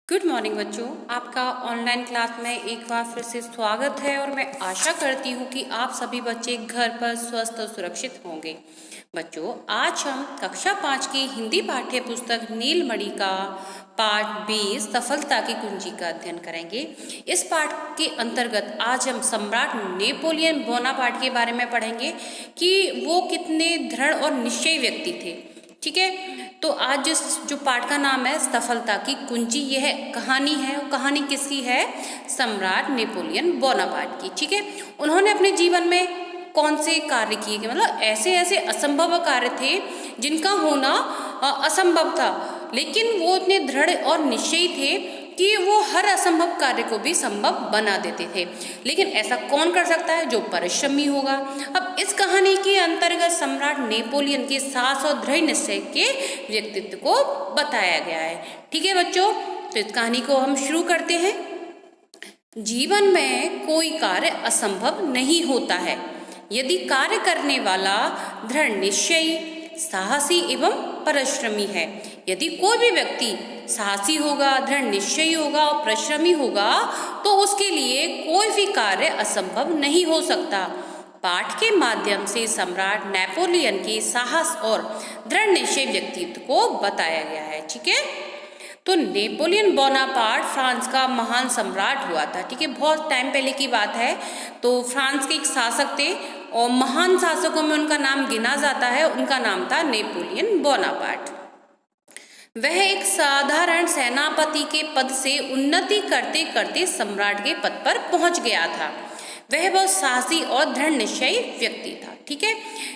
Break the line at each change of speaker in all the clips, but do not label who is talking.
Good morning बच्चों, आपका online class में एक बार फिर से स्वागत है और मैं आशा करती हूँ कि आप सभी बच्चे घर पर स्वस्थ और सुरक्षित होंगे। बच्चों, आज हम कक्षा 5 की हिंदी पाठ्य पुस्तक नीलमणि का पाठ 20 सफलता की कुंजी का अध्ययन करेंगे। इस पाठ के अंतर्गत आज हम सम्राट नेपोलियन बोनापार्ट के बारे में पढ़ेंगे कि वो कितने दृढ़ और निश्चयी व्यक्ति थे। ठीक है, तो आज जो पाठ का नाम है सफलता की कुंजी, यह कहानी है। और कहानी किसकी है? सम्राट नेपोलियन बोनापार्ट की। ठीक है, उन्होंने अपने जीवन में कौन से कार्य किए, मतलब ऐसे ऐसे असंभव कार्य थे जिनका होना असंभव था, लेकिन वो इतने दृढ़ और निश्चयी थे कि वो हर असंभव कार्य को भी संभव बना देते थे। लेकिन ऐसा कौन कर सकता है? जो परिश्रमी होगा। अब इस कहानी के अंतर्गत सम्राट नेपोलियन के साहस और दृढ़ निश्चय के व्यक्तित्व को बताया गया है। ठीक है बच्चों, तो इस कहानी को हम शुरू करते हैं। जीवन में कोई कार्य असंभव नहीं होता है यदि कार्य करने वाला दृढ़ निश्चयी, साहसी एवं परिश्रमी है। यदि कोई भी व्यक्ति साहसी होगा, दृढ़ निश्चयी होगा और परिश्रमी होगा तो उसके लिए कोई भी कार्य असंभव नहीं हो सकता। पाठ के माध्यम से सम्राट नेपोलियन के साहस और दृढ़ निश्चयी व्यक्तित्व को बताया गया है। ठीक है, तो नेपोलियन बोनापार्ट फ्रांस का महान सम्राट हुआ था। ठीक है, बहुत टाइम पहले की बात है। तो फ्रांस के एक शासक थे और महान शासकों में उनका नाम गिना जाता है। उनका नाम था नेपोलियन बोनापार्ट। वह एक साधारण सेनापति के पद से उन्नति करते करते सम्राट के पद पर पहुंच गया था। वह बहुत साहसी और दृढ़ निश्चयी व्यक्ति था। ठीक है,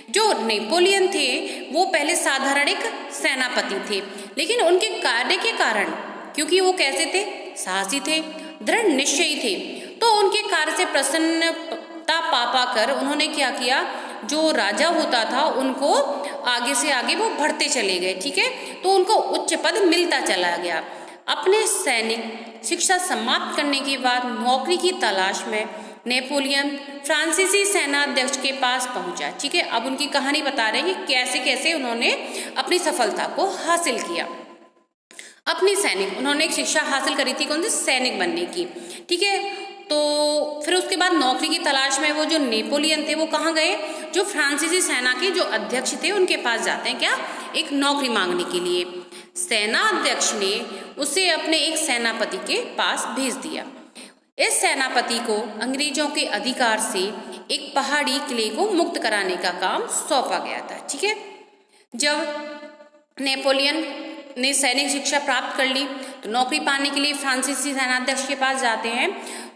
जो नेपोलियन थे वो पहले साधारण एक सेनापति थे, लेकिन उनके कार्य के कारण, क्योंकि वो कैसे थे? साहसी थे, दृढ़ निश्चयी थे, तो उनके कार्य से प्रसन्नता पा कर उन्होंने क्या किया? जो राजा होता था उनको आगे से आगे वो बढ़ते चले गए। ठीक है, तो उनको उच्च पद मिलता चला गया। अपने सैनिक शिक्षा समाप्त करने के बाद नौकरी की तलाश में नेपोलियन फ्रांसीसी सेनाध्यक्ष के पास पहुंचा। ठीक है, अब उनकी कहानी बता रहे हैं कि कैसे कैसे उन्होंने अपनी सफलता को हासिल किया। अपनी सैनिक, उन्होंने एक शिक्षा हासिल करी थी, कौन सी? सैनिक बनने की। ठीक है, तो फिर उसके बाद नौकरी की तलाश में वो जो नेपोलियन थे वो कहाँ गए? जो फ्रांसीसी सेना के जो अध्यक्ष थे उनके पास जाते हैं, क्या? एक नौकरी मांगने के लिए। सेना अध्यक्ष ने उसे अपने एक सेनापति के पास भेज दिया। इस सेनापति को अंग्रेजों के अधिकार से एक पहाड़ी किले को मुक्त कराने का काम सौंपा गया था। ठीक है, जब नेपोलियन ने सैनिक शिक्षा प्राप्त कर ली तो नौकरी पाने के लिए फ्रांसीसी सेनाध्यक्ष के पास जाते हैं,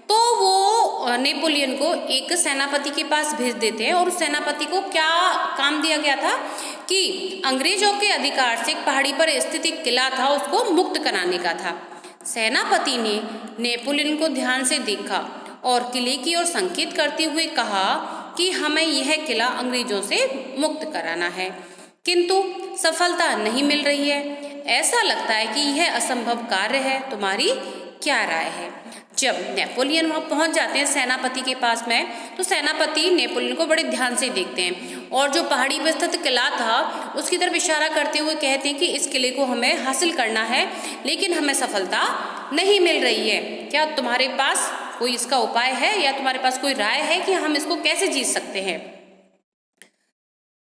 तो वो नेपोलियन को एक सेनापति के पास भेज देते हैं। और उस सेनापति को क्या काम दिया गया था कि अंग्रेजों के अधिकार से एक पहाड़ी पर स्थित एक किला था, उसको मुक्त कराने का था। सेनापति ने नेपोलियन को ध्यान से देखा और किले की ओर संकेत करते हुए कहा कि हमें यह किला अंग्रेजों से मुक्त कराना है, किंतु सफलता नहीं मिल रही है। ऐसा लगता है कि यह असंभव कार्य है। तुम्हारी क्या राय है? जब नेपोलियन वहां पहुंच जाते हैं सेनापति के पास में, तो सेनापति नेपोलियन को बड़े ध्यान से देखते हैं और जो पहाड़ी पर स्थित किला था उसकी तरफ इशारा करते हुए कहते हैं कि इस किले को हमें हासिल करना है, लेकिन हमें सफलता नहीं मिल रही है। क्या तुम्हारे पास कोई इसका उपाय है या तुम्हारे पास कोई राय है कि हम इसको कैसे जीत सकते हैं?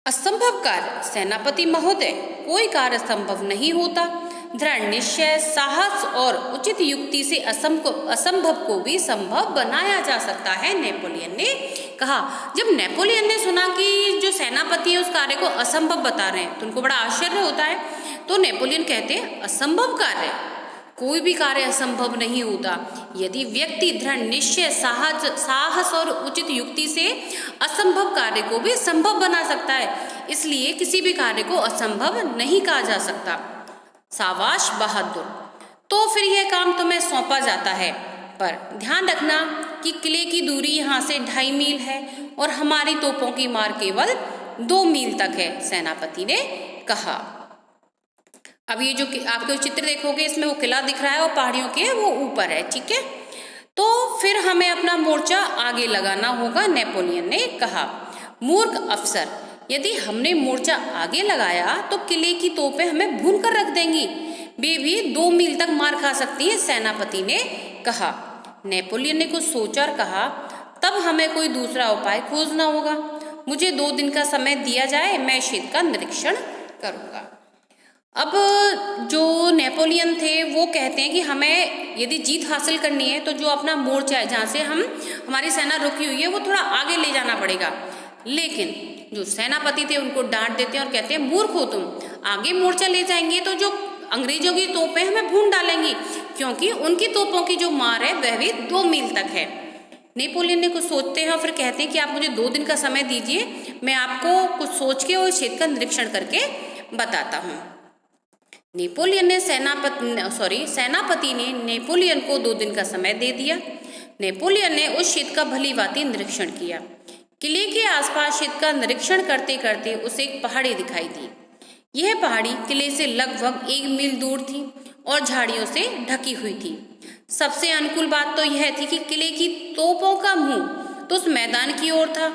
असंभव कार्य, सेनापति महोदय, कोई कार्य संभव नहीं होता। दृढ़ निश्चय, साहस और उचित युक्ति से असंभव को भी संभव बनाया जा सकता है, नेपोलियन ने कहा। जब नेपोलियन ने सुना कि जो सेनापति है उस कार्य को असंभव बता रहे हैं तो उनको बड़ा आश्चर्य होता है। तो नेपोलियन कहते हैं, असंभव कार्य? कोई भी कार्य असंभव नहीं होता। यदि व्यक्ति दृढ़ निश्चय, साहस और उचित युक्ति से असंभव कार्य को भी संभव बना सकता है, इसलिए किसी भी कार्य को असंभव नहीं कहा जा सकता। शाबाश बहादुर। तो फिर यह काम तुम्हें सौंपा जाता है, पर ध्यान रखना कि किले की दूरी यहाँ से 2.5 मील है और हमारी तोपों की मार केवल 2 मील तक है, सेनापति ने कहा। अब ये जो आपके चित्र देखोगे इसमें वो किला दिख रहा है और पहाड़ियों के वो ऊपर है। ठीक है, तो फिर हमें अपना मोर्चा आगे लगाना होगा, नेपोलियन ने कहा। मूर्ख अफसर, यदि हमने मोर्चा आगे लगाया तो किले की तोपें हमें भून कर रख देंगी। वे भी 2 मील तक मार खा सकती हैं, सेनापति ने कहा। नेपोलियन ने कुछ सोचा और कहा, तब हमें कोई दूसरा उपाय खोजना होगा। मुझे 2 दिन का समय दिया जाए, मैं क्षेत्र का निरीक्षण करूंगा। अब जो नेपोलियन थे वो कहते हैं कि हमें यदि जीत हासिल करनी है तो जो अपना मोर्चा है, जहाँ से हमारी सेना रुकी हुई है, वो थोड़ा आगे ले जाना पड़ेगा। लेकिन जो सेनापति थे उनको डांट देते हैं और कहते हैं, मूर्ख हो तुम, आगे मोर्चा ले जाएंगे तो जो अंग्रेजों की तोपें हमें भून डालेंगी, क्योंकि उनकी तोपों की जो मार है वह भी 2 मील तक है। नेपोलियन ने कुछ सोचते हैं और फिर कहते हैं कि आप मुझे 2 दिन का समय दीजिए, मैं आपको कुछ सोच के और क्षेत्र का निरीक्षण करके बताता हूँ। नेपोलियन ने सेनापति ने नेपोलियन को 2 दिन का समय दे दिया। नेपोलियन ने उस क्षेत्र का भली भांति निरीक्षण किया। किले के आसपास क्षेत्र का निरीक्षण करते करते उसे एक पहाड़ी दिखाई दी। यह पहाड़ी किले से लगभग 1 मील दूर थी और झाड़ियों से ढकी हुई थी। सबसे अनुकूल बात तो यह थी कि किले की तोपों का मुंह तो उस मैदान की ओर था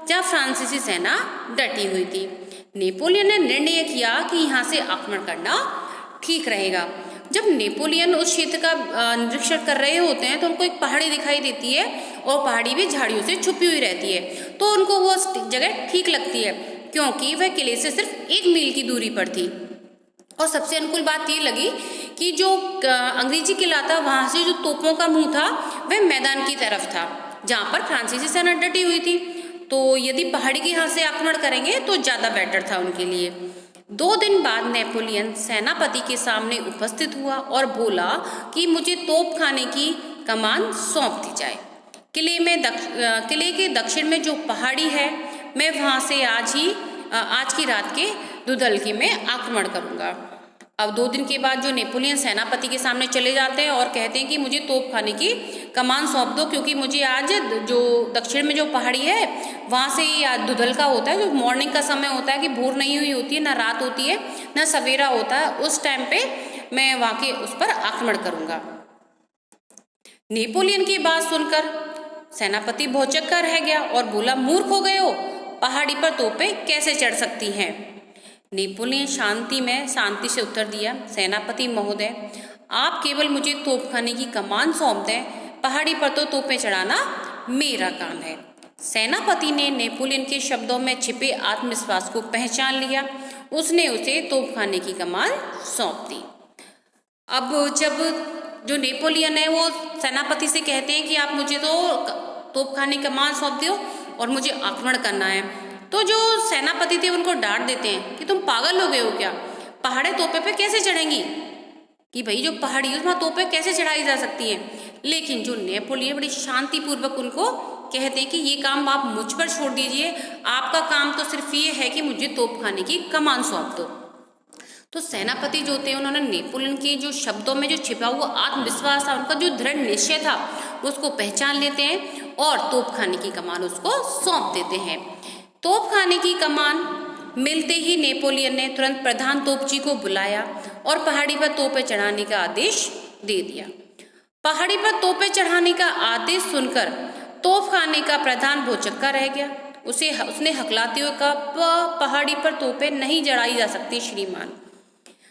जहाँ फ्रांसीसी सेना डटी हुई थी। नेपोलियन ने निर्णय किया कि यहाँ से आक्रमण करना ठीक रहेगा। जब नेपोलियन उस क्षेत्र का निरीक्षण कर रहे होते हैं तो उनको एक पहाड़ी दिखाई देती है और पहाड़ी भी झाड़ियों से छुपी हुई रहती है, तो उनको वो जगह ठीक लगती है क्योंकि वह किले से सिर्फ 1 मील की दूरी पर थी। और सबसे अनुकूल बात ये लगी कि जो अंग्रेजी किला था वहाँ से जो तोपों का मुंह था वह मैदान की तरफ था जहाँ पर फ्रांसीसी सेना डटी हुई थी। तो यदि पहाड़ी के यहाँ से आक्रमण करेंगे तो ज़्यादा बेटर था उनके लिए। 2 दिन बाद नेपोलियन सेनापति के सामने उपस्थित हुआ और बोला कि मुझे तोप खाने की कमान सौंप दी जाए। किले के दक्षिण में जो पहाड़ी है, मैं वहाँ से आज की रात के दुधलकी में आक्रमण करूँगा। अब 2 दिन के बाद जो नेपोलियन सेनापति के सामने चले जाते हैं और कहते हैं कि मुझे तोप खाने की कमान सौंप दो, क्योंकि मुझे आज जो दक्षिण में जो पहाड़ी है वहाँ से आज दुधलका होता है, जो मॉर्निंग का समय होता है कि भोर नहीं हुई होती है, ना रात होती है ना सवेरा होता है, उस टाइम पे मैं वहाँ के उस पर आक्रमण करूँगा। नेपोलियन की बात सुनकर सेनापति भौचक्का रह गया और बोला, मूर्ख हो गए हो, पहाड़ी पर तोपें कैसे चढ़ सकती हैं। नेपोलियन शांति से उत्तर दिया, सेनापति महोदय, आप केवल मुझे तोपखाने की कमान सौंप दें, पहाड़ी पर तो तोपें चढ़ाना मेरा काम है। सेनापति ने नेपोलियन के शब्दों में छिपे आत्मविश्वास को पहचान लिया। उसने उसे तोपखाने की कमान सौंप दी। अब जब जो नेपोलियन है वो सेनापति से कहते हैं कि आप मुझे तो तोपखाने की कमान सौंप दो और मुझे आक्रमण करना है, तो जो सेनापति थे उनको डांट देते हैं कि तुम पागल हो गए हो क्या, पहाड़े तोपे पे कैसे चढ़ेंगी, कि भाई जो पहाड़ी है वहाँ तोपें कैसे चढ़ाई जा सकती हैं। लेकिन जो नेपोलियन बड़ी शांतिपूर्वक उनको कहते हैं कि ये काम आप मुझ पर छोड़ दीजिए, आपका काम तो सिर्फ ये है कि मुझे तोपखाने की कमान सौंप दो। तो सेनापति जो थे उन्होंने नेपोलियन के जो शब्दों में जो छिपा हुआ आत्मविश्वास था, उनका जो दृढ़ निश्चय था, उसको पहचान लेते हैं और तोपखाने की कमान उसको सौंप देते हैं। तोपखाने की कमान मिलते ही नेपोलियन ने तुरंत प्रधान तोपची को बुलाया और पहाड़ी पर तोपें चढ़ाने का आदेश दे दिया। पहाड़ी पर तोपें चढ़ाने का आदेश सुनकर तोपखाने का प्रधान भौचक्का रह गया। उसने हकलाते हुए कहा, पहाड़ी पर तोपें नहीं चढ़ाई जा सकती श्रीमान।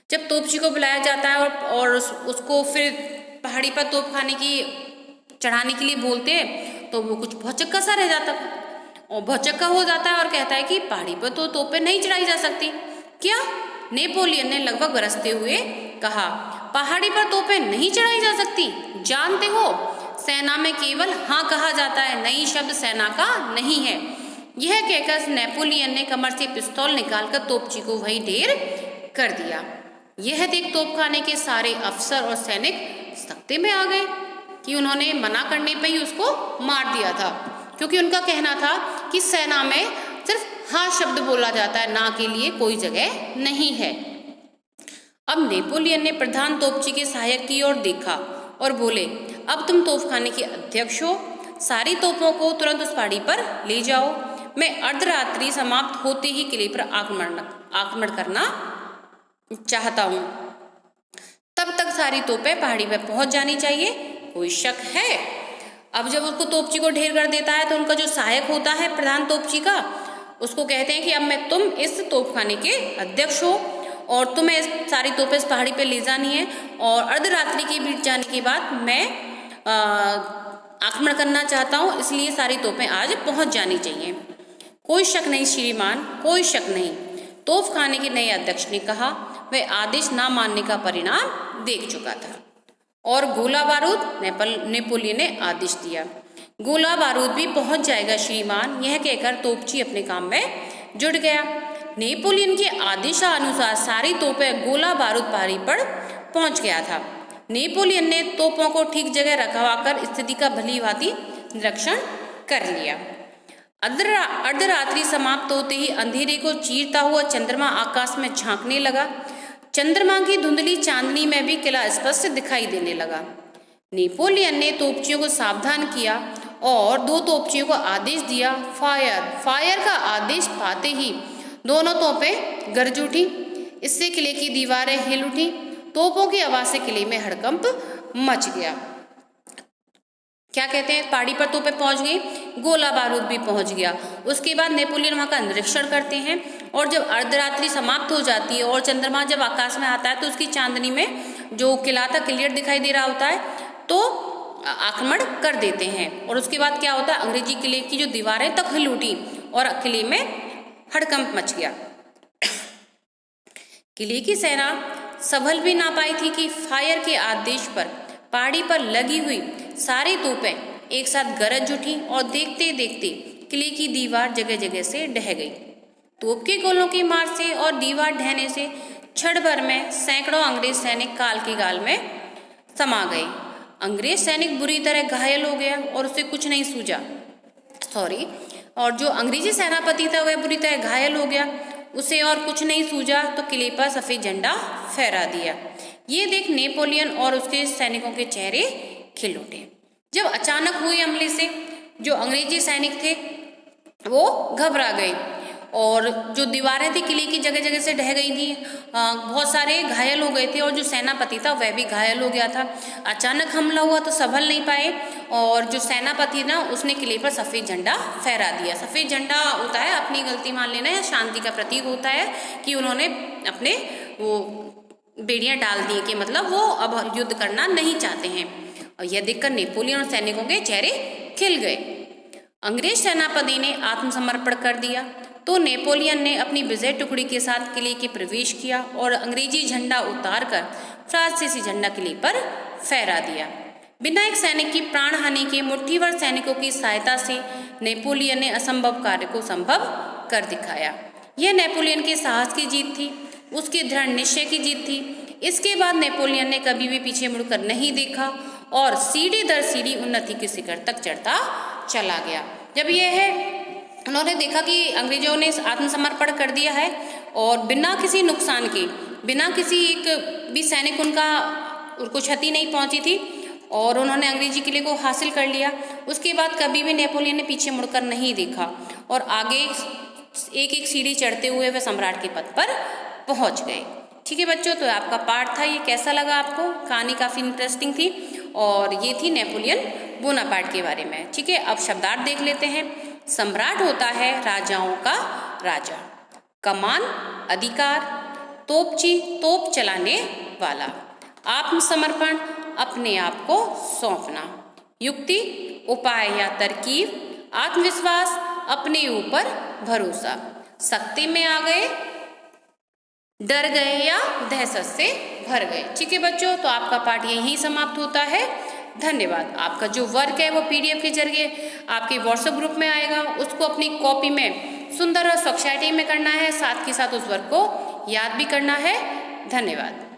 जब तोपची को बुलाया जाता है और उसको फिर पहाड़ी पर तोपखाने की चढ़ाने के लिए बोलते हैं तो वो कुछ भौचक्का सा रह जाता है और भौचक्का हो जाता है और कहता है कि पहाड़ी पर तो तोपें नहीं चढ़ाई जा सकती। क्या? नेपोलियन ने लगभग बरसते हुए कहा, पहाड़ी पर तोपें नहीं चढ़ाई जा सकती? जानते हो, सेना में केवल हाँ कहा जाता है, नई शब्द सेना का नहीं है। यह कहकर नेपोलियन ने कमर से पिस्तौल निकालकर तोपची को वही ढेर कर दिया। यह देख तोपखाने के सारे अफसर और सैनिक सख्ते में आ गए कि उन्होंने मना करने पर ही उसको मार दिया था, क्योंकि उनका कहना था कि सेना में सिर्फ हाँ शब्द बोला जाता है, ना के लिए कोई जगह नहीं है। अब नेपोलियन ने प्रधान तोपची के सहायक की ओर देखा और बोले, अब तुम तोपखाने के अध्यक्ष हो, सारी तोपों को तुरंत उस पहाड़ी पर ले जाओ। मैं अर्धरात्रि समाप्त होते ही किले पर आक्रमण करना चाहता हूँ। तब तक सारी तोपें पहाड़ी पर पहुंच जानी चाहिए। कोई शक है? अब जब उसको तोपची को ढेर कर देता है तो उनका जो सहायक होता है प्रधान तोपची का, उसको कहते हैं कि अब तुम इस तोपखाने के अध्यक्ष हो और तुम्हें सारी तोपें इस पहाड़ी पे ले जानी है और अर्धरात्रि के बीत जाने के बाद मैं आक्रमण करना चाहता हूँ, इसलिए सारी तोपें आज पहुँच जानी चाहिए। कोई शक नहीं श्रीमान, कोई शक नहीं, तोप खाने के नए अध्यक्ष ने कहा। वह आदेश ना मानने का परिणाम देख चुका था। और गोला बारूद, नेपोलियन ने आदेश दिया। गोला बारूद भी पहुंच जाएगा श्रीमान, यह कहकर तोपची अपने काम में जुट गया। नेपोलियन के आदेशानुसार सारी तोपें गोला बारूद पहाड़ी पर पहुंच गया था। नेपोलियन ने तोपों को ठीक जगह रखवाकर स्थिति का भली भांति निरीक्षण कर लिया। अर्धरात्रि समाप्त होते ही अंधेरे को चीरता हुआ चंद्रमा आकाश में झांकने लगा। चंद्रमा की धुंधली चांदनी में भी किला स्पष्ट दिखाई देने लगा। नेपोलियन ने तोपचियों को सावधान किया और 2 तोपचियों को आदेश दिया। फायर। फायर का आदेश पाते ही दोनों तोपें गरज उठी। इससे किले की दीवारें हिल उठी। तोपों की आवाज से किले में हड़कंप मच गया। क्या कहते हैं, पहाड़ी पर तोपें पहुंच गई, गोला बारूद भी पहुंच गया। उसके बाद नेपोलियन वहां का निरीक्षण करते हैं और जब अर्धरात्रि समाप्त हो जाती है और चंद्रमा जब आकाश में आता है तो उसकी चांदनी में जो किला था क्लियर दिखाई दे रहा होता है, तो आक्रमण कर देते हैं। और उसके बाद क्या होता है, अंग्रेजी किले की जो दीवारें तक हिल उठी और किले में हड़कंप मच गया। किले की सेना संभल भी ना पाई थी कि फायर के आदेश पर पहाड़ी पर लगी हुई सारी तोपें एक साथ गरज उठी और देखते देखते किले की दीवार जगह जगह से ढह गई। तोप के गोलों की मार से और दीवार ढहने से क्षण भर में सैकड़ों अंग्रेज सैनिक काल के गाल में समा गए। अंग्रेज सैनिक बुरी तरह घायल हो गया और उसे कुछ नहीं सूझा। और जो अंग्रेजी सेनापति था वह बुरी तरह घायल हो गया, उसे और कुछ नहीं सूझा तो किले पर सफेद झंडा फहरा दिया। ये देख नेपोलियन और उसके सैनिकों के चेहरे खिल उठे। जब अचानक हुए हमले से जो अंग्रेजी सैनिक थे वो घबरा गए और जो दीवारें थी किले की जगह जगह से ढह गई थी, बहुत सारे घायल हो गए थे और जो सेनापति था वह भी घायल हो गया था। अचानक हमला हुआ तो संभल नहीं पाए और जो सेनापति ना उसने किले पर सफ़ेद झंडा फहरा दिया। सफ़ेद झंडा होता है अपनी गलती मान लेना या शांति का प्रतीक होता है कि उन्होंने अपने वो बेड़ियां डाल दी कि मतलब वो अब युद्ध करना नहीं चाहते हैं। और यह देखकर नेपोलियन और सैनिकों के चेहरे खिल गए। अंग्रेज सेनापति ने आत्मसमर्पण कर दिया तो नेपोलियन ने अपनी विजय टुकड़ी के साथ किले के प्रवेश किया और अंग्रेजी झंडा उतारकर फ्रांसीसी झंडा किले पर फहरा दिया। बिना एक सैनिक की प्राण हानि के मुट्ठीभर सैनिकों की सहायता से नेपोलियन ने असंभव कार्य को संभव कर दिखाया। यह नेपोलियन के साहस की जीत थी, उसके दृढ़ निश्चय की जीत थी। इसके बाद नेपोलियन ने कभी भी पीछे मुड़कर नहीं देखा और सीढ़ी दर सीढ़ी उन्नति के शिखर तक चढ़ता चला गया। जब यह है उन्होंने देखा कि अंग्रेजों ने आत्मसमर्पण कर दिया है और बिना किसी नुकसान के, बिना किसी एक भी सैनिक उनको क्षति नहीं पहुंची थी और उन्होंने अंग्रेजी किले को हासिल कर लिया। उसके बाद कभी भी नेपोलियन ने पीछे मुड़कर नहीं देखा और आगे एक एक सीढ़ी चढ़ते हुए वह सम्राट के पद पर पहुंच गए। ठीक है बच्चों, तो आपका पाठ था, ये कैसा लगा आपको? कहानी काफ़ी इंटरेस्टिंग थी और ये थी नेपोलियन बोनापार्ट के बारे में। ठीक है, अब शब्दार्थ देख लेते हैं। सम्राट होता है राजाओं का राजा। कमान अधिकार, तोपची तोप चलाने वाला। आत्मसमर्पण अपने आप को सौंपना। युक्ति उपाय या तरकीब। आत्मविश्वास अपने ऊपर भरोसा। शक्ति में आ गए, डर गए या दहशत से भर गए। ठीक है बच्चों, तो आपका पाठ यहीं समाप्त होता है। धन्यवाद। आपका जो वर्क है वो PDF के जरिए आपके WhatsApp ग्रुप में आएगा, उसको अपनी कॉपी में सुंदर और स्वच्छ राइटिंग में करना है, साथ ही साथ उस वर्क को याद भी करना है। धन्यवाद।